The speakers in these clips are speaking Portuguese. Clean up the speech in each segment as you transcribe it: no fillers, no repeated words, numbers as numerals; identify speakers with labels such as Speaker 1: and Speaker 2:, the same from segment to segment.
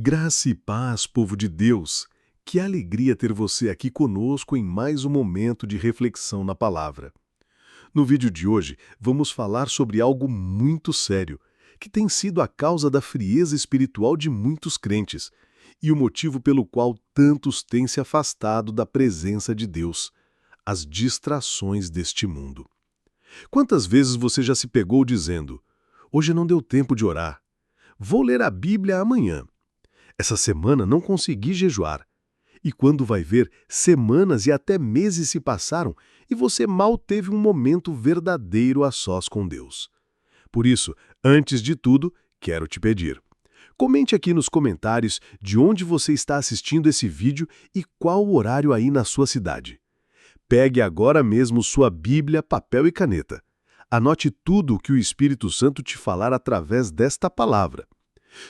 Speaker 1: Graça e paz, povo de Deus. Que alegria ter você aqui conosco em mais um momento de reflexão na palavra. No vídeo de hoje, vamos falar sobre algo muito sério, que tem sido a causa da frieza espiritual de muitos crentes e o motivo pelo qual tantos têm se afastado da presença de Deus: as distrações deste mundo. Quantas vezes você já se pegou dizendo: "Hoje não deu tempo de orar. Vou ler a Bíblia amanhã. Essa semana não consegui jejuar." E quando vai ver, semanas e até meses se passaram e você mal teve um momento verdadeiro a sós com Deus. Por isso, antes de tudo, quero te pedir: comente aqui nos comentários de onde você está assistindo esse vídeo e qual o horário aí na sua cidade. Pegue agora mesmo sua Bíblia, papel e caneta. Anote tudo o que o Espírito Santo te falar através desta palavra.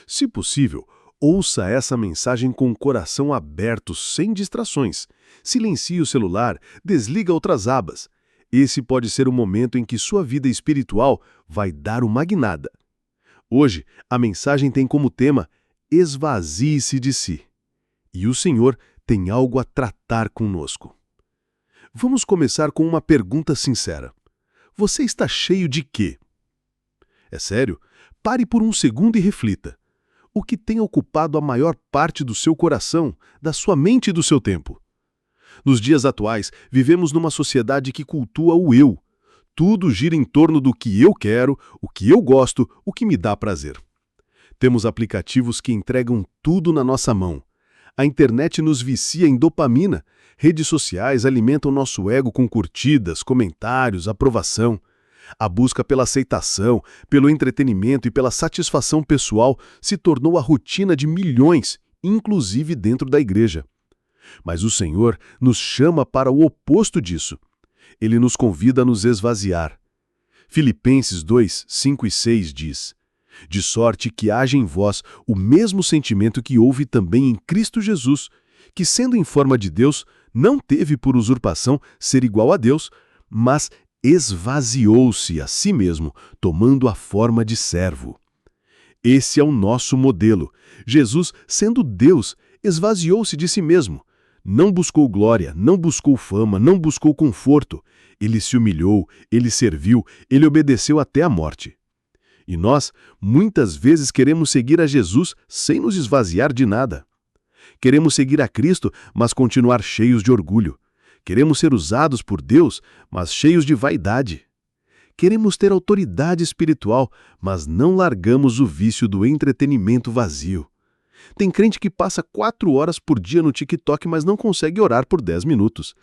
Speaker 1: Se possível, ouça essa mensagem com o coração aberto, sem distrações. Silencie o celular, desliga outras abas. Esse pode ser o momento em que sua vida espiritual vai dar uma guinada. Hoje, a mensagem tem como tema: esvazie-se de si. E o Senhor tem algo a tratar conosco. Vamos começar com uma pergunta sincera. Você está cheio de quê? É sério? Pare por um segundo e reflita. O que tem ocupado a maior parte do seu coração, da sua mente e do seu tempo? Nos dias atuais, vivemos numa sociedade que cultua o eu. Tudo gira em torno do que eu quero, o que eu gosto, o que me dá prazer. Temos aplicativos que entregam tudo na nossa mão. A internet nos vicia em dopamina. Redes sociais alimentam nosso ego com curtidas, comentários, aprovação. A busca pela aceitação, pelo entretenimento e pela satisfação pessoal se tornou a rotina de milhões, inclusive dentro da igreja. Mas o Senhor nos chama para o oposto disso. Ele nos convida a nos esvaziar. Filipenses 2, 5 e 6 diz: "De sorte que haja em vós o mesmo sentimento que houve também em Cristo Jesus, que, sendo em forma de Deus, não teve por usurpação ser igual a Deus, mas esvaziou-se a si mesmo, tomando a forma de servo." Esse é o nosso modelo. Jesus, sendo Deus, esvaziou-se de si mesmo. Não buscou glória, não buscou fama, não buscou conforto. Ele se humilhou, ele serviu, ele obedeceu até a morte. E nós, muitas vezes, queremos seguir a Jesus sem nos esvaziar de nada. Queremos seguir a Cristo, mas continuar cheios de orgulho. Queremos ser usados por Deus, mas cheios de vaidade. Queremos ter autoridade espiritual, mas não largamos o vício do entretenimento vazio. Tem crente que passa 4 horas por dia no TikTok, mas não consegue orar por 10 minutos.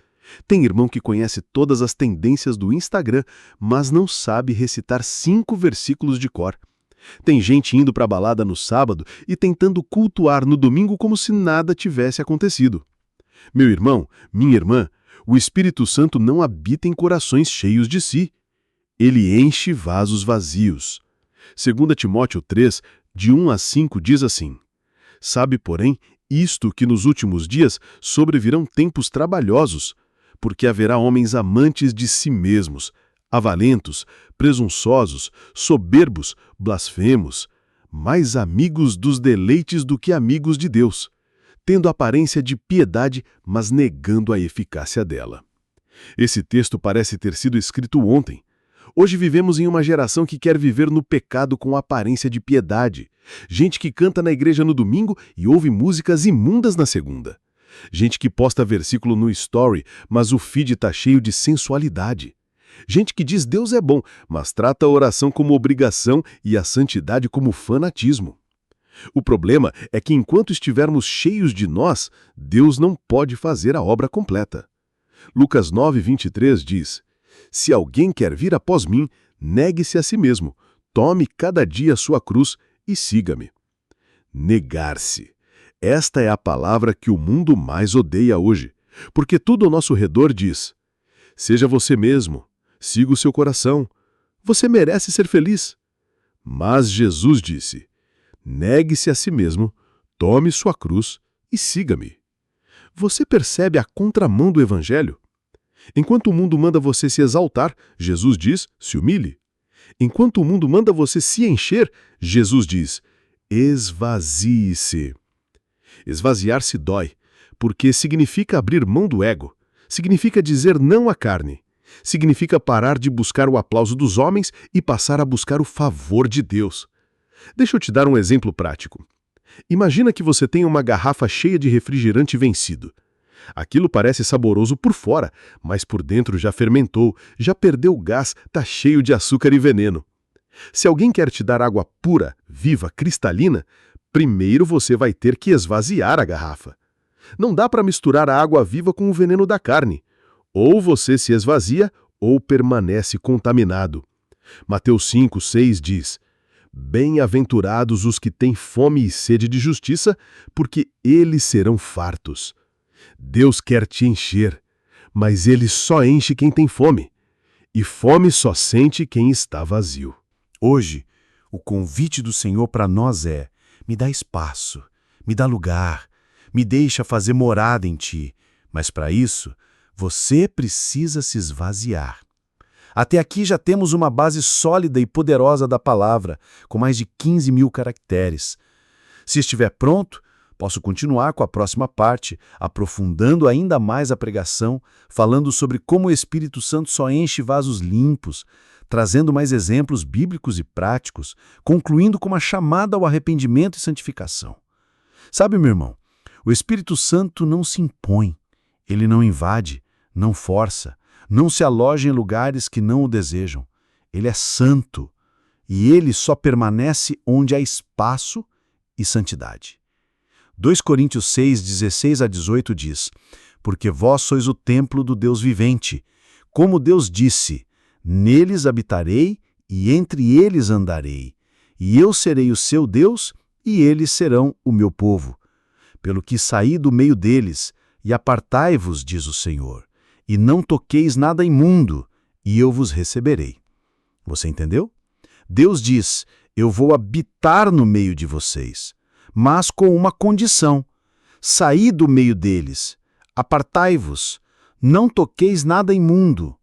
Speaker 1: Tem irmão que conhece todas as tendências do Instagram, mas não sabe recitar 5 versículos de cor. Tem gente indo para a balada no sábado e tentando cultuar no domingo como se nada tivesse acontecido. Meu irmão, minha irmã, o Espírito Santo não habita em corações cheios de si. Ele enche vasos vazios. 2 Timóteo 3, de 1 a 5, diz assim: "Sabe, porém, isto que nos últimos dias sobrevirão tempos trabalhosos, porque haverá homens amantes de si mesmos, avarentos, presunçosos, soberbos, blasfemos, mais amigos dos deleites do que amigos de Deus, tendo aparência de piedade, mas negando a eficácia dela." Esse texto parece ter sido escrito ontem. Hoje vivemos em uma geração que quer viver no pecado com aparência de piedade. Gente que canta na igreja no domingo e ouve músicas imundas na segunda. Gente que posta versículo no story, mas o feed está cheio de sensualidade. Gente que diz Deus é bom, mas trata a oração como obrigação e a santidade como fanatismo. O problema é que enquanto estivermos cheios de nós, Deus não pode fazer a obra completa. Lucas 9, 23 diz: "Se alguém quer vir após mim, negue-se a si mesmo, tome cada dia a sua cruz e siga-me." Negar-se. Esta é a palavra que o mundo mais odeia hoje, porque tudo ao nosso redor diz: seja você mesmo, siga o seu coração, você merece ser feliz. Mas Jesus disse: negue-se a si mesmo, tome sua cruz e siga-me. Você percebe a contramão do Evangelho? Enquanto o mundo manda você se exaltar, Jesus diz: se humilhe. Enquanto o mundo manda você se encher, Jesus diz: esvazie-se. Esvaziar-se dói, porque significa abrir mão do ego, significa dizer não à carne, significa parar de buscar o aplauso dos homens e passar a buscar o favor de Deus. Deixa eu te dar um exemplo prático. Imagina que você tem uma garrafa cheia de refrigerante vencido. Aquilo parece saboroso por fora, mas por dentro já fermentou, já perdeu o gás, está cheio de açúcar e veneno. Se alguém quer te dar água pura, viva, cristalina, primeiro você vai ter que esvaziar a garrafa. Não dá para misturar a água viva com o veneno da carne. Ou você se esvazia, ou permanece contaminado. Mateus 5:6 diz: Bem-aventurados os que têm fome e sede de justiça, porque eles serão fartos. Deus quer te encher, mas Ele só enche quem tem fome. E fome só sente quem está vazio.
Speaker 2: Hoje, o convite do Senhor para nós é: me dá espaço, me dá lugar, me deixa fazer morada em ti. Mas para isso, você precisa se esvaziar. Até aqui já temos uma base sólida e poderosa da palavra, com mais de 15.000 caracteres. Se estiver pronto, posso continuar com a próxima parte, aprofundando ainda mais a pregação, falando sobre como o Espírito Santo só enche vasos limpos, trazendo mais exemplos bíblicos e práticos, concluindo com uma chamada ao arrependimento e santificação. Sabe, meu irmão, o Espírito Santo não se impõe, ele não invade, não força, não se aloja em lugares que não o desejam. Ele é santo e ele só permanece onde há espaço e santidade. 2 Coríntios 6, 16 a 18 diz: Porque vós sois o templo do Deus vivente. Como Deus disse: Neles habitarei e entre eles andarei. E eu serei o seu Deus e eles serão o meu povo. Pelo que saí do meio deles e apartai-vos, diz o Senhor, e não toqueis nada imundo, e eu vos receberei. Você entendeu? Deus diz: eu vou habitar no meio de vocês, mas com uma condição: saí do meio deles, apartai-vos, não toqueis nada imundo.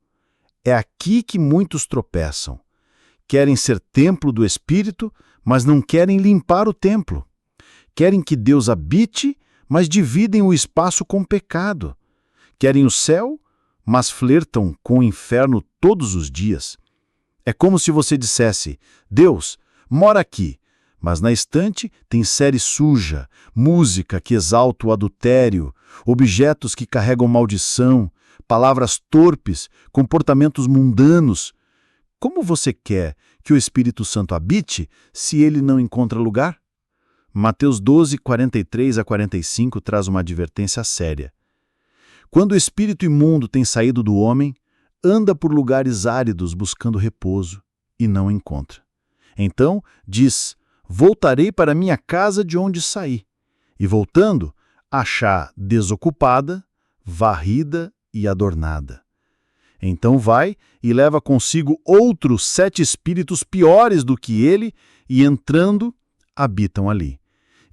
Speaker 2: É aqui que muitos tropeçam. Querem ser templo do Espírito, mas não querem limpar o templo. Querem que Deus habite, mas dividem o espaço com pecado. Querem o céu, mas flertam com o inferno todos os dias. É como se você dissesse: Deus, mora aqui, mas na estante tem série suja, música que exalta o adultério, objetos que carregam maldição, palavras torpes, comportamentos mundanos. Como você quer que o Espírito Santo habite se ele não encontra lugar? Mateus 12, 43 a 45 traz uma advertência séria. Quando o espírito imundo tem saído do homem, anda por lugares áridos buscando repouso e não encontra. Então diz: voltarei para minha casa de onde saí. E voltando, achar desocupada, varrida e adornada. Então vai e leva consigo outros 7 espíritos piores do que ele e, entrando, habitam ali.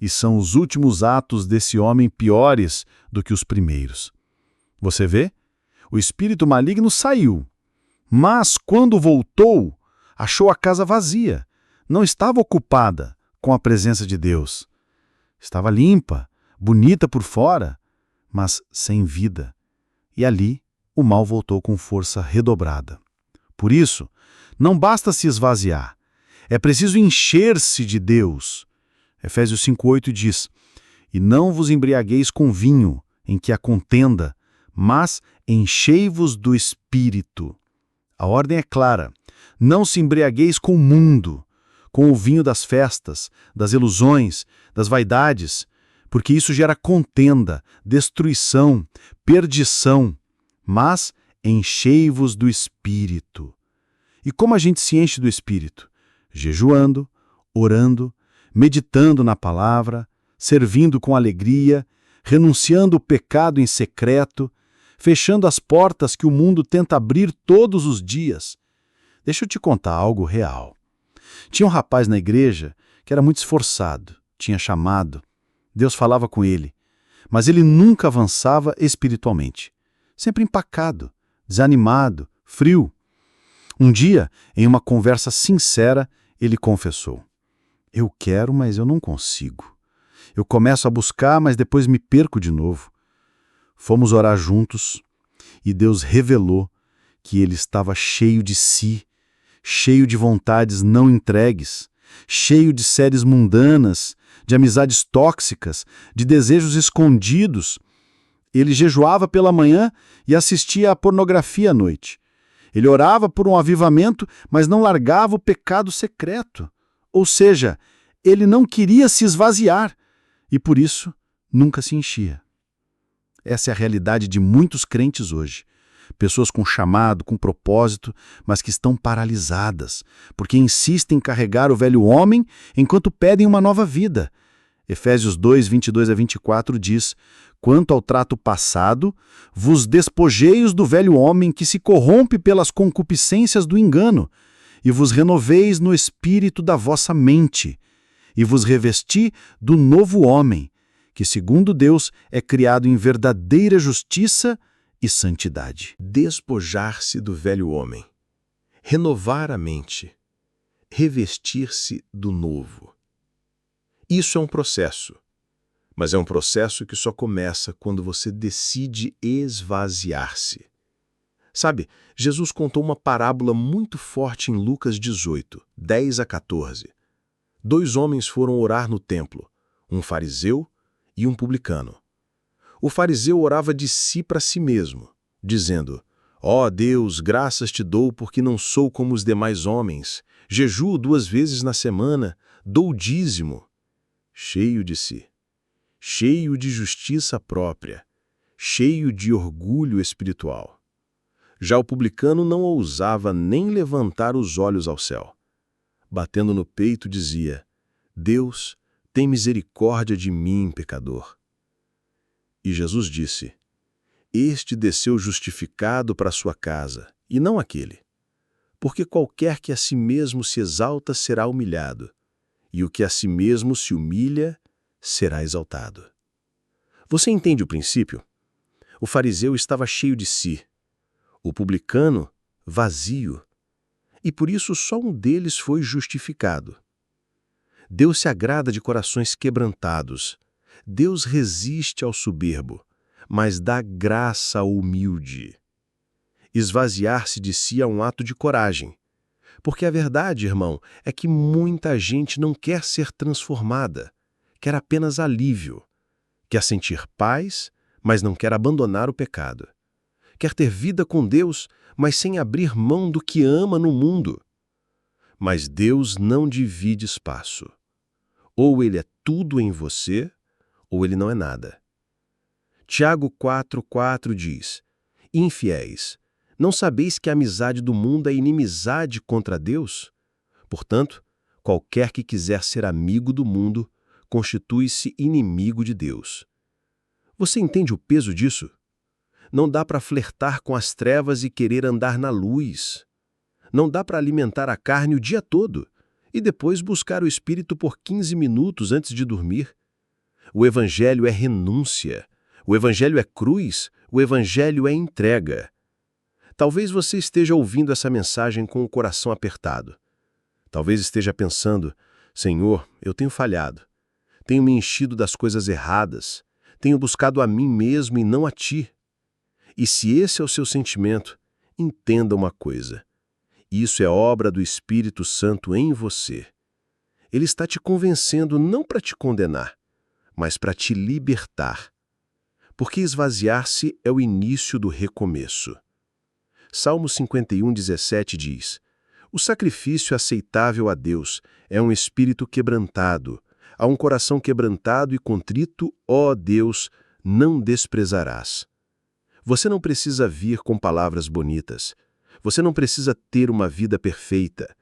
Speaker 2: E são os últimos atos desse homem piores do que os primeiros. Você vê? O espírito maligno saiu, mas quando voltou, achou a casa vazia. Não estava ocupada com a presença de Deus. Estava limpa, bonita por fora, mas sem vida. E ali o mal voltou com força redobrada. Por isso, não basta se esvaziar, é preciso encher-se de Deus. Efésios 5:8 diz: E não vos embriagueis com vinho, em que há contenda, mas enchei-vos do Espírito. A ordem é clara: não se embriagueis com o mundo, com o vinho das festas, das ilusões, das vaidades, porque isso gera contenda, destruição, perdição, mas enchei-vos do Espírito. E como a gente se enche do Espírito? Jejuando, orando, meditando na palavra, servindo com alegria, renunciando o pecado em secreto, fechando as portas que o mundo tenta abrir todos os dias. Deixa eu te contar algo real. Tinha um rapaz na igreja que era muito esforçado, tinha chamado, Deus falava com ele, mas ele nunca avançava espiritualmente. Sempre empacado, desanimado, frio. Um dia, em uma conversa sincera, ele confessou: Eu quero, mas eu não consigo. Eu começo a buscar, mas depois me perco de novo. Fomos orar juntos e Deus revelou que ele estava cheio de si, cheio de vontades não entregues, cheio de séries mundanas, de amizades tóxicas, de desejos escondidos. Ele jejuava pela manhã e assistia à pornografia à noite. Ele orava por um avivamento, mas não largava o pecado secreto. Ou seja, ele não queria se esvaziar e, por isso, nunca se enchia. Essa é a realidade de muitos crentes hoje. Pessoas com chamado, com propósito, mas que estão paralisadas, porque insistem em carregar o velho homem enquanto pedem uma nova vida. Efésios 2, 22 a 24 diz: quanto ao trato passado, vos despojeis do velho homem que se corrompe pelas concupiscências do engano, e vos renoveis no espírito da vossa mente, e vos revesti do novo homem, que segundo Deus é criado em verdadeira justiça e santidade.
Speaker 1: Despojar-se do velho homem, renovar a mente, revestir-se do novo. Isso é um processo, mas é um processo que só começa quando você decide esvaziar-se. Sabe, Jesus contou uma parábola muito forte em Lucas 18, 10 a 14. 2 homens foram orar no templo, um fariseu e um publicano. O fariseu orava de si para si mesmo, dizendo: ó Deus, graças te dou porque não sou como os demais homens, jejuo 2 vezes na semana, dou o dízimo. Cheio de si, cheio de justiça própria, cheio de orgulho espiritual. Já o publicano não ousava nem levantar os olhos ao céu. Batendo no peito, dizia: Deus, tem misericórdia de mim, pecador. E Jesus disse: este desceu justificado para sua casa, e não aquele. Porque qualquer que a si mesmo se exalta será humilhado, e o que a si mesmo se humilha será exaltado. Você entende o princípio? O fariseu estava cheio de si, o publicano vazio, e por isso só um deles foi justificado. Deus se agrada de corações quebrantados. Deus resiste ao soberbo, mas dá graça ao humilde. Esvaziar-se de si é um ato de coragem. Porque a verdade, irmão, é que muita gente não quer ser transformada, quer apenas alívio. Quer sentir paz, mas não quer abandonar o pecado. Quer ter vida com Deus, mas sem abrir mão do que ama no mundo. Mas Deus não divide espaço. Ou ele é tudo em você, ou ele não é nada. Tiago 4,4 diz: infiéis, não sabeis que a amizade do mundo é inimizade contra Deus? Portanto, qualquer que quiser ser amigo do mundo, constitui-se inimigo de Deus. Você entende o peso disso? Não dá para flertar com as trevas e querer andar na luz. Não dá para alimentar a carne o dia todo e depois buscar o Espírito por 15 minutos antes de dormir. O Evangelho é renúncia. O Evangelho é cruz. O Evangelho é entrega. Talvez você esteja ouvindo essa mensagem com o coração apertado. Talvez esteja pensando: Senhor, eu tenho falhado. Tenho me enchido das coisas erradas. Tenho buscado a mim mesmo e não a Ti. E se esse é o seu sentimento, entenda uma coisa. Isso é obra do Espírito Santo em você. Ele está te convencendo não para te condenar, mas para te libertar. Porque esvaziar-se é o início do recomeço. Salmo 51:17 diz: o sacrifício aceitável a Deus é um espírito quebrantado. A um coração quebrantado e contrito, ó Deus, não desprezarás. Você não precisa vir com palavras bonitas. Você não precisa ter uma vida perfeita.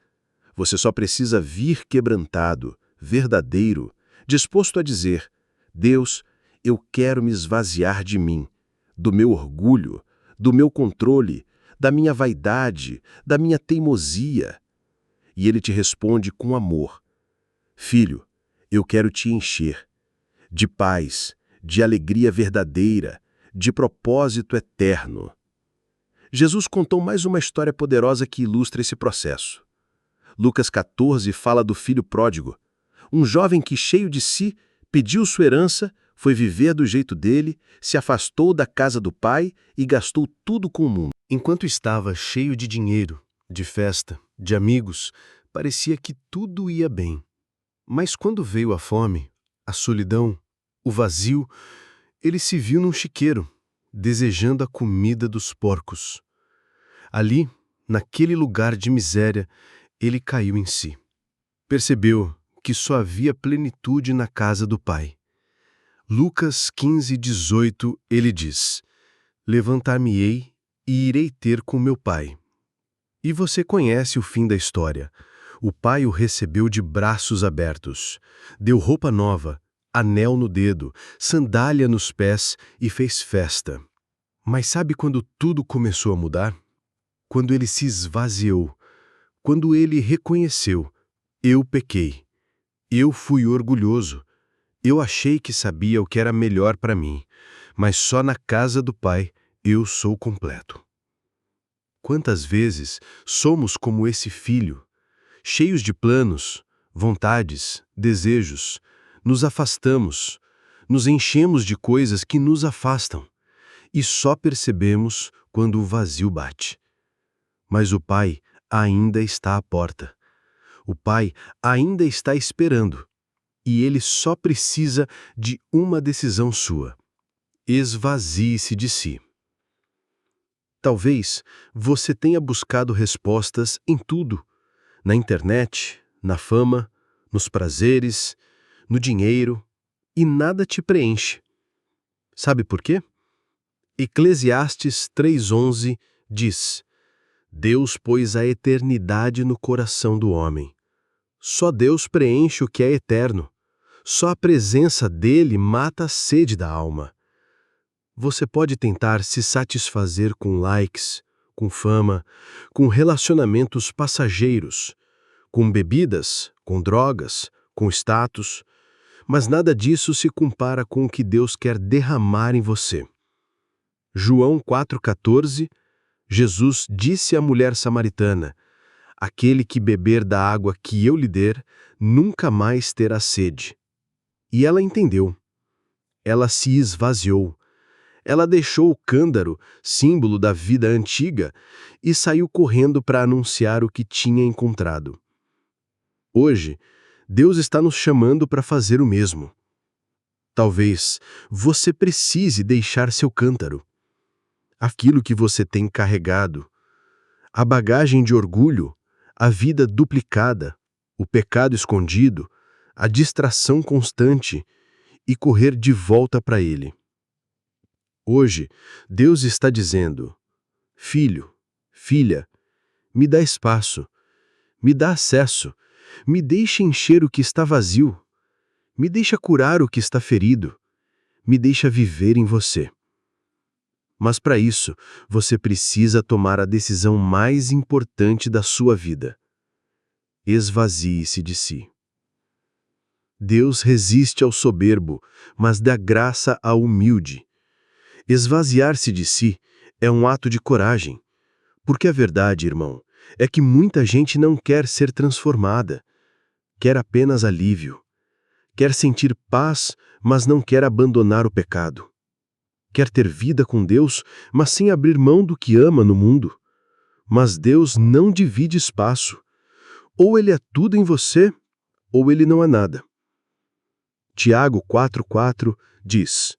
Speaker 1: Você só precisa vir quebrantado, verdadeiro, disposto a dizer: Deus, eu quero me esvaziar de mim, do meu orgulho, do meu controle, da minha vaidade, da minha teimosia. E Ele te responde com amor: Filho, eu quero te encher de paz, de alegria verdadeira, de propósito eterno. Jesus contou mais uma história poderosa que ilustra esse processo. Lucas 14 fala do filho pródigo, um jovem que, cheio de si,
Speaker 2: Pediu sua herança, foi viver do jeito dele, se afastou da casa do pai e gastou tudo com o mundo. Enquanto estava cheio de dinheiro, de festa, de amigos, parecia que tudo ia bem. Mas quando veio a fome, a solidão, o vazio, ele se viu num chiqueiro, desejando a comida dos porcos. Ali, naquele lugar de miséria, ele caiu em si. Percebeu que só havia plenitude na casa do Pai. Lucas 15:18, ele diz: Levantar-me-ei e irei ter com meu pai. E você conhece o fim da história. O pai o recebeu de braços abertos, deu roupa nova, anel no dedo, sandália nos pés e fez festa. Mas sabe quando tudo começou a mudar? Quando ele se esvaziou, quando ele reconheceu: eu pequei, eu fui orgulhoso, eu achei que sabia o que era melhor para mim, mas só na casa do Pai eu sou completo. Quantas vezes somos como esse filho, cheios de planos, vontades, desejos, nos afastamos, nos enchemos de coisas que nos afastam, e só percebemos quando o vazio bate. Mas o Pai ainda está à porta. O Pai ainda está esperando. E Ele só precisa de uma decisão sua. Esvazie-se de si. Talvez você tenha buscado respostas em tudo. Na internet, na fama, nos prazeres, no dinheiro, e nada te preenche. Sabe por quê? Eclesiastes 3:11 diz: Deus pôs a eternidade no coração do homem. Só Deus preenche o que é eterno. Só a presença dele mata a sede da alma. Você pode tentar se satisfazer com likes, com fama, com relacionamentos passageiros, com bebidas, com drogas, com status, mas nada disso se compara com o que Deus quer derramar em você. João 4,14, Jesus disse à mulher samaritana: Aquele que beber da água que eu lhe der, nunca mais terá sede. E ela entendeu. Ela se esvaziou. Ela deixou o cântaro, símbolo da vida antiga, e saiu correndo para anunciar o que tinha encontrado. Hoje, Deus está nos chamando para fazer o mesmo. Talvez você precise deixar seu cântaro. Aquilo que você tem carregado, a bagagem de orgulho, a vida duplicada, o pecado escondido, a distração constante, e correr de volta para Ele. Hoje, Deus está dizendo: Filho, filha, me dá espaço, me dá acesso, me deixa encher o que está vazio, me deixa curar o que está ferido, me deixa viver em você. Mas para isso, você precisa tomar a decisão mais importante da sua vida. Esvazie-se de si. Deus resiste ao soberbo, mas dá graça ao humilde. Esvaziar-se de si é um ato de coragem, porque a verdade, irmão, é que muita gente não quer ser transformada, quer apenas alívio, quer sentir paz, mas não quer abandonar o pecado, quer ter vida com Deus, mas sem abrir mão do que ama no mundo. Mas Deus não divide espaço, ou Ele é tudo em você, ou Ele não é nada. Tiago 4,4 diz: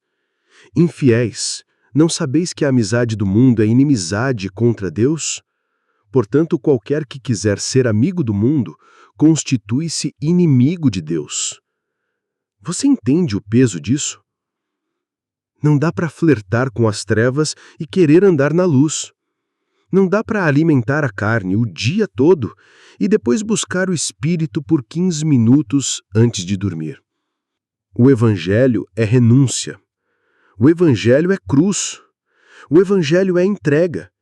Speaker 2: Infiéis, não sabeis que a amizade do mundo é inimizade contra Deus? Portanto, qualquer que quiser ser amigo do mundo, constitui-se inimigo de Deus. Você entende o peso disso? Não dá para flertar com as trevas e querer andar na luz. Não dá para alimentar a carne o dia todo e depois buscar o espírito por 15 minutos antes de dormir. O Evangelho é renúncia. O Evangelho é cruz. O Evangelho é entrega.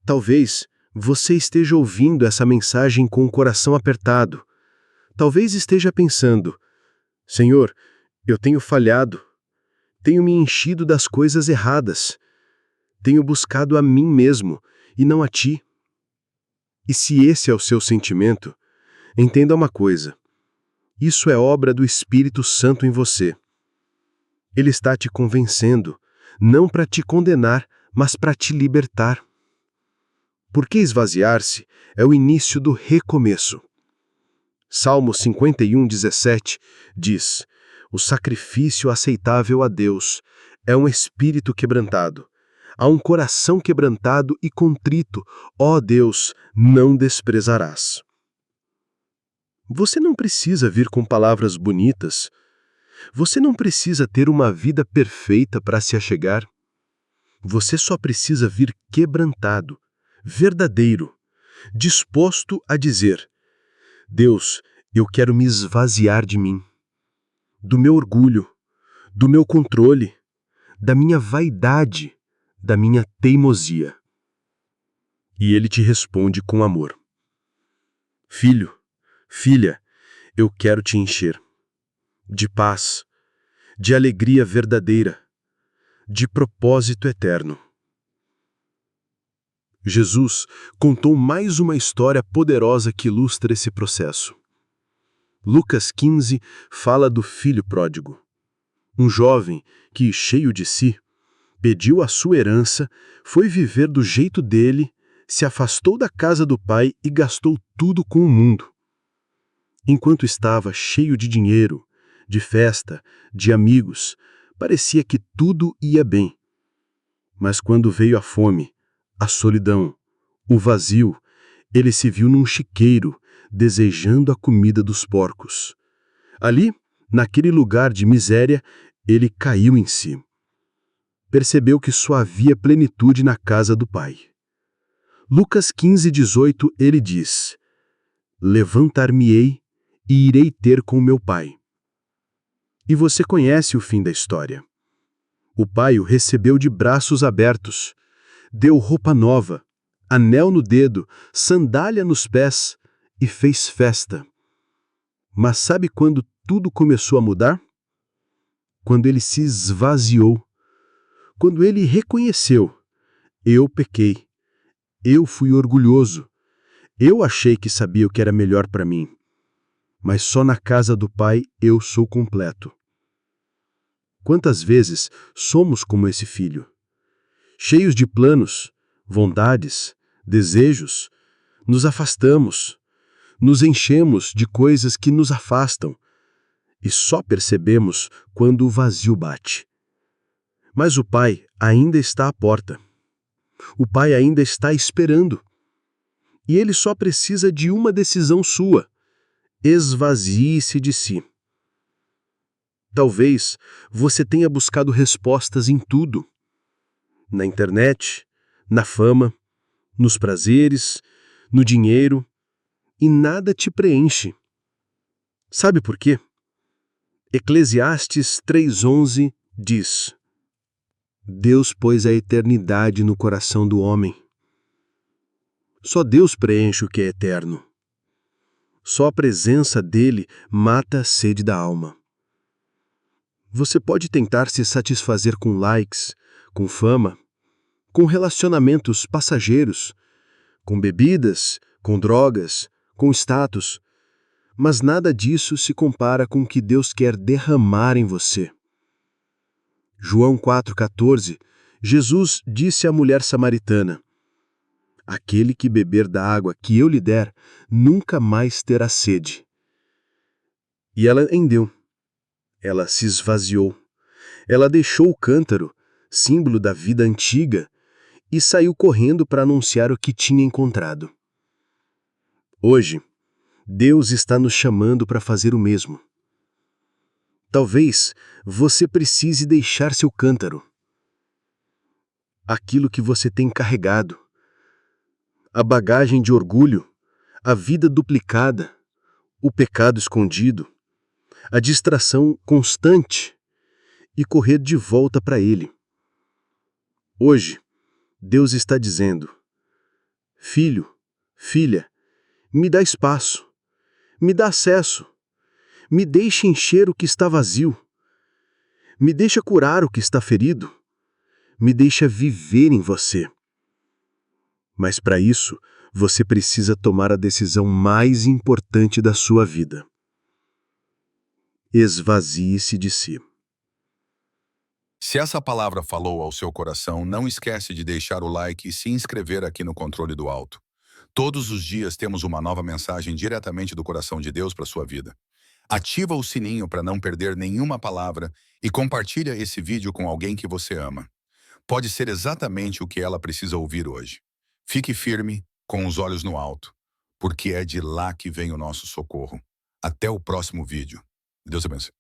Speaker 2: Talvez você esteja ouvindo essa mensagem com o coração apertado. Talvez esteja pensando: Senhor, eu tenho falhado. Tenho me enchido das coisas erradas. Tenho buscado a mim mesmo e não a Ti. E se esse é o seu sentimento, entenda uma coisa:
Speaker 3: Isso é obra do Espírito Santo em você. Ele está te convencendo, não para te condenar, mas para te libertar. Porque esvaziar-se é o início do recomeço. Salmo 51:17 diz: o sacrifício aceitável a Deus é um espírito quebrantado. A um coração quebrantado e contrito, ó Deus, não desprezarás. Você não precisa vir com palavras bonitas. Você não precisa ter uma vida perfeita para se achegar. Você só precisa vir quebrantado, verdadeiro, disposto a dizer: Deus, eu quero me esvaziar de mim, do meu orgulho, do meu controle, da minha vaidade, da minha teimosia. E ele te responde com amor: Filho, filha, eu quero te encher de paz, de alegria verdadeira, de propósito eterno. Jesus contou mais uma história poderosa que ilustra esse processo. Lucas 15 fala do filho pródigo. Um jovem que, cheio de si, pediu a sua herança, foi viver do jeito dele, se afastou da casa do pai e gastou tudo com o mundo. Enquanto estava cheio de dinheiro, de festa, de amigos, parecia que tudo ia bem. Mas quando veio a fome, a solidão, o vazio, ele se viu num chiqueiro, desejando a comida dos porcos. Ali, naquele lugar de miséria, ele caiu em si. Percebeu que só havia plenitude na casa do Pai. Lucas 15:18, ele diz: levantar-me-ei e irei ter com meu pai. E você conhece o fim da história. O pai o recebeu de braços abertos, deu roupa nova, anel no dedo, sandália nos pés e fez festa. Mas sabe quando tudo começou a mudar? Quando ele se esvaziou. Quando ele reconheceu: eu pequei, eu fui orgulhoso, eu achei que sabia o que era melhor para mim. Mas só na casa do Pai eu sou completo. Quantas vezes somos como esse filho? Cheios de planos, vontades, desejos, nos afastamos, nos enchemos de coisas que nos afastam e só percebemos quando o vazio bate. Mas o Pai ainda está à porta. O Pai ainda está esperando. E Ele só precisa de uma decisão sua: esvazie-se de si. Talvez você tenha buscado respostas em tudo. Na internet, na fama, nos prazeres, no dinheiro, e nada te preenche. Sabe por quê? Eclesiastes 3:11 diz: Deus pôs a eternidade no coração do homem. Só Deus preenche o que é eterno. Só a presença dele mata a sede da alma. Você pode tentar se satisfazer com likes, com fama, com relacionamentos passageiros, com bebidas, com drogas, com status, mas nada disso se compara com o que Deus quer derramar em você. João 4,14, Jesus disse à mulher samaritana: aquele que beber da água que eu lhe der, nunca mais terá sede. E ela entendeu. Ela se esvaziou. Ela deixou o cântaro, símbolo da vida antiga, e saiu correndo para anunciar o que tinha encontrado. Hoje, Deus está nos chamando para fazer o mesmo. Talvez você precise deixar seu cântaro. Aquilo que você tem carregado. A bagagem de orgulho, a vida duplicada, o pecado escondido, a distração constante e correr de volta para Ele. Hoje, Deus está dizendo: filho, filha, me dá espaço, me dá acesso, me deixe encher o que está vazio, me deixa curar o que está ferido, me deixa viver em você. Mas para isso, você precisa tomar a decisão mais importante da sua vida. Esvazie-se de si.
Speaker 4: Se essa palavra falou ao seu coração, não esquece de deixar o like e se inscrever aqui no Controle do Alto. Todos os dias temos uma nova mensagem diretamente do coração de Deus para sua vida. Ativa o sininho para não perder nenhuma palavra e compartilha esse vídeo com alguém que você ama. Pode ser exatamente o que ela precisa ouvir hoje. Fique firme, com os olhos no alto, porque é de lá que vem o nosso socorro. Até o próximo vídeo. Deus abençoe.